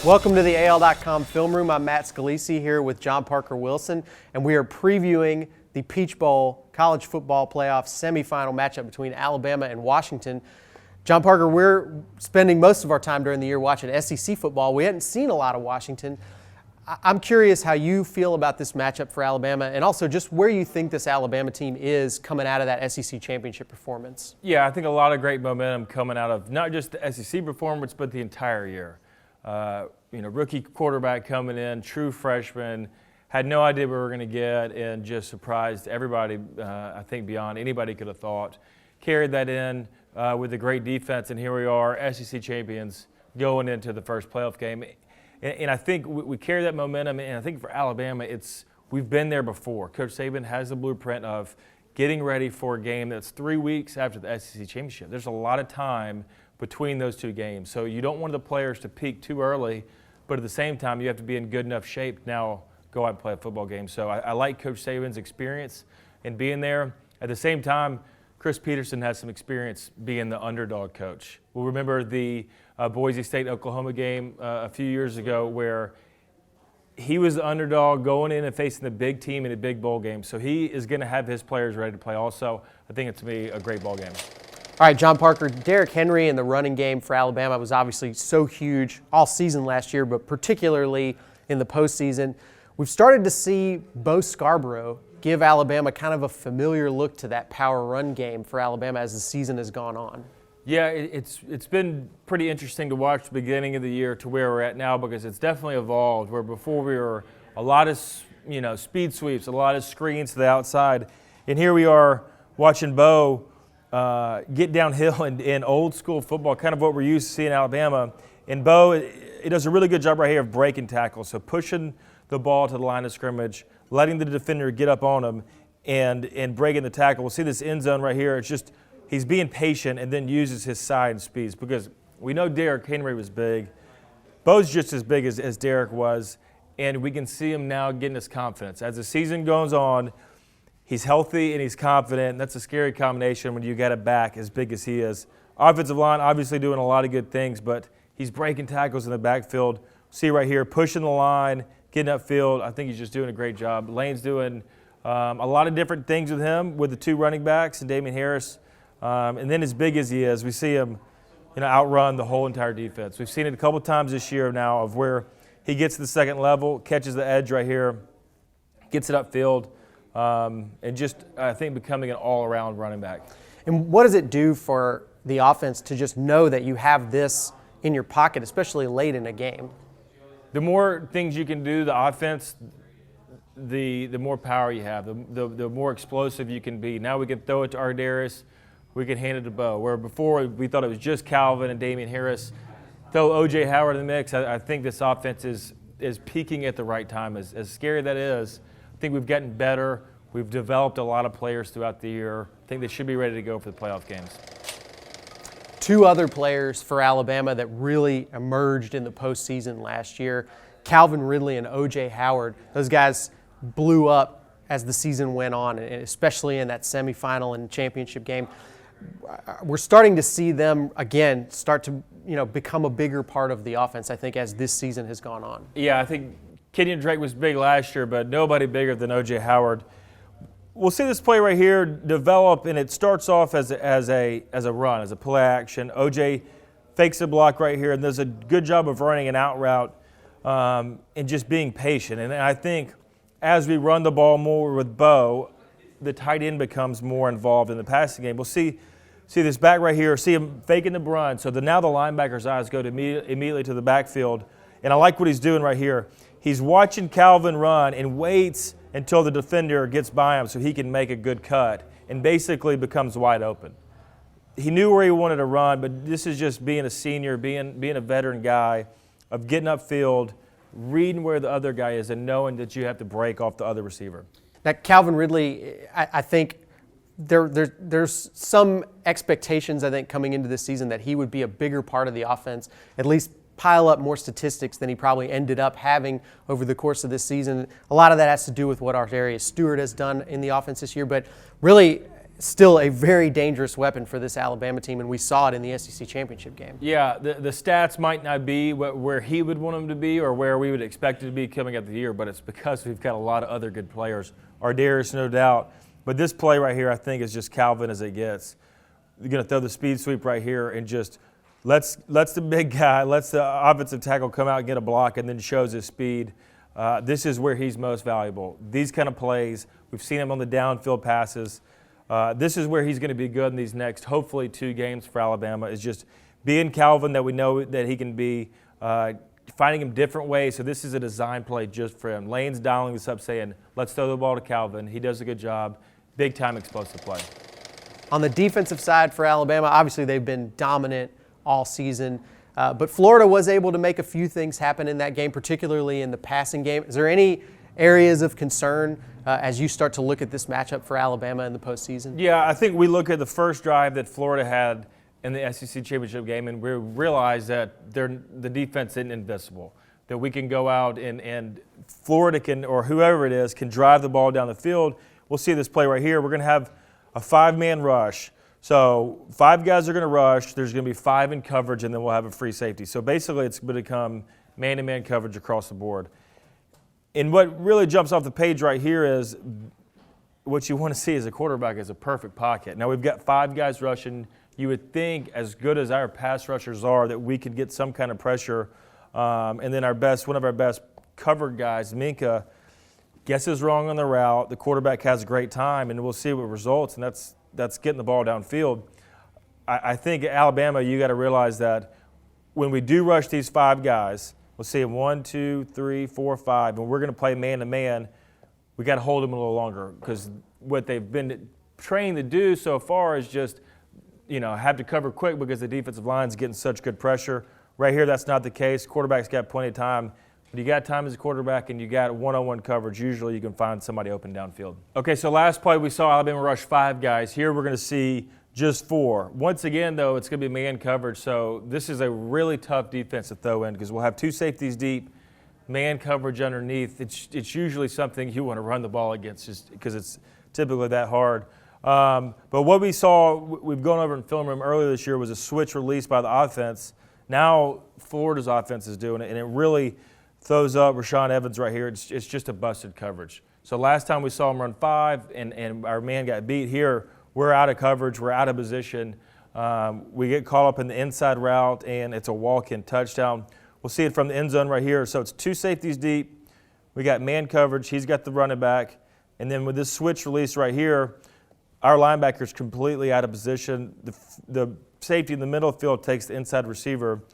Welcome to the AL.com film room. I'm Matt Scalici here with John Parker Wilson, and we are previewing the Peach Bowl college football playoff semifinal matchup between Alabama and Washington. John Parker, we're spending most of our time during the year watching SEC football. We hadn't seen a lot of Washington. I'm curious how you feel about this matchup for Alabama, and also just where you think this Alabama team is coming out of that SEC championship performance. Yeah, I think a lot of great momentum coming out of not just the SEC performance, but the entire year. Rookie quarterback coming in, true freshman, had no idea what we were going to get, and just surprised everybody, I think, beyond anybody could have thought. Carried that in with a great defense, and here we are, SEC champions, going into the first playoff game. And I think we carry that momentum, and I think for Alabama, we've been there before. Coach Saban has the blueprint of getting ready for a game that's 3 weeks after the SEC championship. There's a lot of time between those two games. So you don't want the players to peak too early, but at the same time, you have to be in good enough shape now go out and play a football game. So I like Coach Saban's experience in being there. At the same time, Chris Peterson has some experience being the underdog coach. We'll remember the Boise State-Oklahoma game a few years ago where he was the underdog going in and facing the big team in a big bowl game. So he is going to have his players ready to play also. I think it's going to be a great ball game. All right, John Parker, Derrick Henry in the running game for Alabama was obviously so huge all season last year, but particularly in the postseason. We've started to see Bo Scarborough give Alabama kind of a familiar look to that power run game for Alabama as the season has gone on. Yeah, it's been pretty interesting to watch the beginning of the year to where we're at now, because it's definitely evolved. Where before we were a lot of speed sweeps, a lot of screens to the outside, and here we are watching Bo get downhill in old school football, kind of what we're used to seeing in Alabama. And Bo, it does a really good job right here of breaking tackles, so pushing the ball to the line of scrimmage, letting the defender get up on him, and breaking the tackle. We'll see this end zone right here. It's just he's being patient and then uses his side speeds, because we know Derrick Henry was big. Bo's just as big as Derrick was, and we can see him now getting his confidence. As the season goes on, he's healthy and he's confident. That's a scary combination when you got a back as big as he is. Offensive line obviously doing a lot of good things, but he's breaking tackles in the backfield. See right here, pushing the line, getting upfield. I think he's just doing a great job. Lane's doing a lot of different things with him, with the two running backs and Damian Harris. And then as big as he is, we see him outrun the whole entire defense. We've seen it a couple times this year now of where he gets to the second level, catches the edge right here, gets it upfield, and just, I think, becoming an all-around running back. And what does it do for the offense to just know that you have this in your pocket, especially late in a game? The more things you can do, the offense, the more power you have, the more explosive you can be. Now we can throw it to Ardaris, we can hand it to Bo. Where before we thought it was just Calvin and Damian Harris. Throw O.J. Howard in the mix. I think this offense is peaking at the right time. As scary that is, I think we've gotten better. We've developed a lot of players throughout the year. I think they should be ready to go for the playoff games. Two other players for Alabama that really emerged in the postseason last year, Calvin Ridley and O.J. Howard. Those guys blew up as the season went on, and especially in that semifinal and championship game. We're starting to see them, again, start to become a bigger part of the offense, I think, as this season has gone on. Yeah, I think Kenyon Drake was big last year, but nobody bigger than O.J. Howard. We'll see this play right here develop, and it starts off as a run, as a play action. O.J. fakes a block right here and does a good job of running an out route and just being patient. And I think as we run the ball more with Bo, the tight end becomes more involved in the passing game. We'll see this back right here, see him faking the run. So now the linebacker's eyes go to immediately to the backfield. And I like what he's doing right here. He's watching Calvin run and waits until the defender gets by him so he can make a good cut and basically becomes wide open. He knew where he wanted to run, but this is just being a senior, being a veteran guy, of getting upfield, reading where the other guy is, and knowing that you have to break off the other receiver. Now, Calvin Ridley, I think there's some expectations, I think, coming into this season that he would be a bigger part of the offense, at least pile up more statistics than he probably ended up having over the course of this season. A lot of that has to do with what Ardarius Stewart has done in the offense this year, but really still a very dangerous weapon for this Alabama team, and we saw it in the SEC championship game. Yeah, the stats might not be where he would want them to be or where we would expect it to be coming out the year, but it's because we've got a lot of other good players. Darius, no doubt. But this play right here, I think, is just Calvin as it gets. You're going to throw the speed sweep right here and just lets the big guy, lets the offensive tackle come out and get a block and then shows his speed. This is where he's most valuable. These kind of plays, we've seen him on the downfield passes. This is where he's going to be good in these next, hopefully, 2 games for Alabama, is just being Calvin that we know that he can be, finding him different ways. So this is a design play just for him. Lane's dialing this up saying, let's throw the ball to Calvin. He does a good job. Big-time explosive play. On the defensive side for Alabama, obviously they've been dominant all season. But Florida was able to make a few things happen in that game, particularly in the passing game. Is there any areas of concern as you start to look at this matchup for Alabama in the postseason? Yeah, I think we look at the first drive that Florida had in the SEC championship game, and we realize that the defense isn't invincible, that we can go out and Florida can, or whoever it is, can drive the ball down the field. We'll see this play right here. We're going to have a 5-man rush. So 5 guys are going to rush. There's going to be 5 in coverage, and then we'll have a free safety. So basically it's going to become man-to-man coverage across the board. And what really jumps off the page right here is what you want to see as a quarterback is a perfect pocket. Now we've got 5 guys rushing. You would think, as good as our pass rushers are, that we could get some kind of pressure. And then one of our best covered guys, Minka, guesses wrong on the route. The quarterback has a great time, and we'll see what results, and that's getting the ball downfield. I think at Alabama, you got to realize that when we do rush these 5 guys, we'll see them 1, 2, 3, 4, 5, and we're going to play man-to-man. We got to hold them a little longer because what they've been trained to do so far is just, have to cover quick because the defensive line's getting such good pressure. Right here, that's not the case. Quarterback's got plenty of time. But you got time as a quarterback and you got one-on-one coverage, usually you can find somebody open downfield. Okay, so last play we saw Alabama rush 5 guys. Here we're going to see just 4. Once again, though, it's going to be man coverage, so this is a really tough defense to throw in because we'll have 2 safeties deep, man coverage underneath. It's usually something you want to run the ball against just because it's typically that hard. But what we saw, we've gone over in film room earlier this year, was a switch release by the offense. Now Florida's offense is doing it, and it really throws up Rashaan Evans right here. It's just a busted coverage. So last time we saw him run 5 and our man got beat. Here, we're out of coverage. We're out of position. We get caught up in the inside route, and it's a walk-in touchdown. We'll see it from the end zone right here. So it's 2 safeties deep. We got man coverage. He's got the running back. And then with this switch release right here, our linebacker's completely out of position. The safety in the middle of the field takes the inside receiver.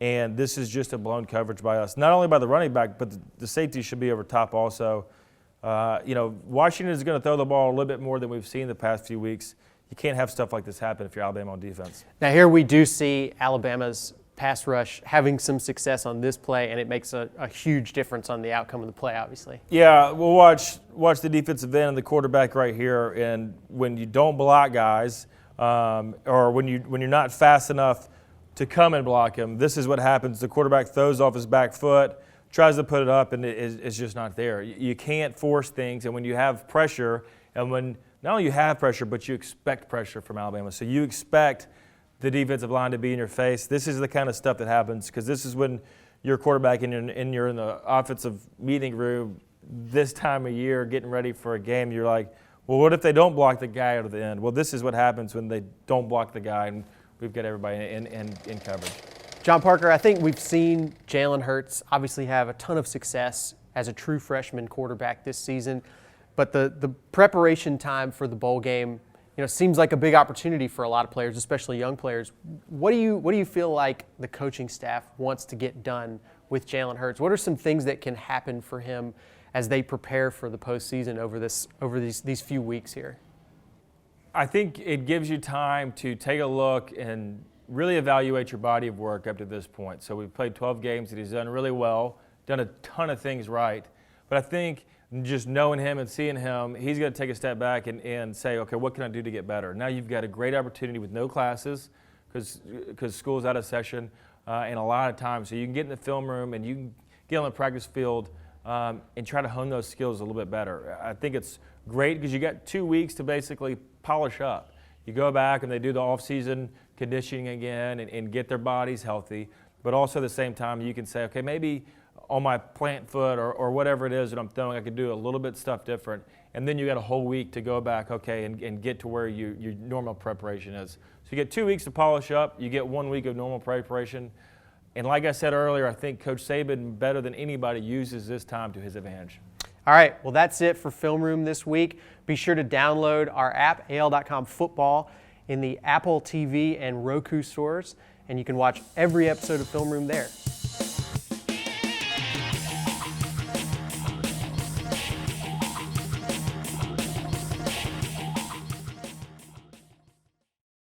And this is just a blown coverage by us. Not only by the running back, but the safety should be over top also. Washington is going to throw the ball a little bit more than we've seen the past few weeks. You can't have stuff like this happen if you're Alabama on defense. Now here we do see Alabama's pass rush having some success on this play, and it makes a huge difference on the outcome of the play, obviously. Yeah, we'll watch the defensive end and the quarterback right here, and when you don't block guys, or when you're not fast enough to come and block him, this is what happens. The quarterback throws off his back foot, tries to put it up, and it's just not there. You can't force things, and when you have pressure, and when not only you have pressure, but you expect pressure from Alabama, so you expect the defensive line to be in your face. This is the kind of stuff that happens because this is when you're a quarterback and you're in the offensive meeting room this time of year getting ready for a game. You're like, well, what if they don't block the guy out of the end? Well, this is what happens when they don't block the guy, and we've got everybody in coverage. John Parker, I think we've seen Jalen Hurts obviously have a ton of success as a true freshman quarterback this season, but the preparation time for the bowl game, seems like a big opportunity for a lot of players, especially young players. What do you feel like the coaching staff wants to get done with Jalen Hurts? What are some things that can happen for him as they prepare for the postseason over these few weeks here? I think it gives you time to take a look and really evaluate your body of work up to this point. So we've played 12 games that he's done really well, done a ton of things right. But I think just knowing him and seeing him, he's going to take a step back and say, okay, what can I do to get better? Now you've got a great opportunity with no classes because school's out of session and a lot of time. So you can get in the film room and you can get on the practice field and try to hone those skills a little bit better. I think it's great because you got 2 weeks to basically polish up. You go back and they do the off-season conditioning again and get their bodies healthy. But also at the same time, you can say, okay, maybe on my plant foot or whatever it is that I'm throwing, I could do a little bit stuff different. And then you got a whole week to go back, okay, and get to where your normal preparation is. So you get 2 weeks to polish up. You get 1 week of normal preparation. And like I said earlier, I think Coach Saban, better than anybody, uses this time to his advantage. All right, well, that's it for Film Room this week. Be sure to download our app, AL.com Football, in the Apple TV and Roku stores, and you can watch every episode of Film Room there.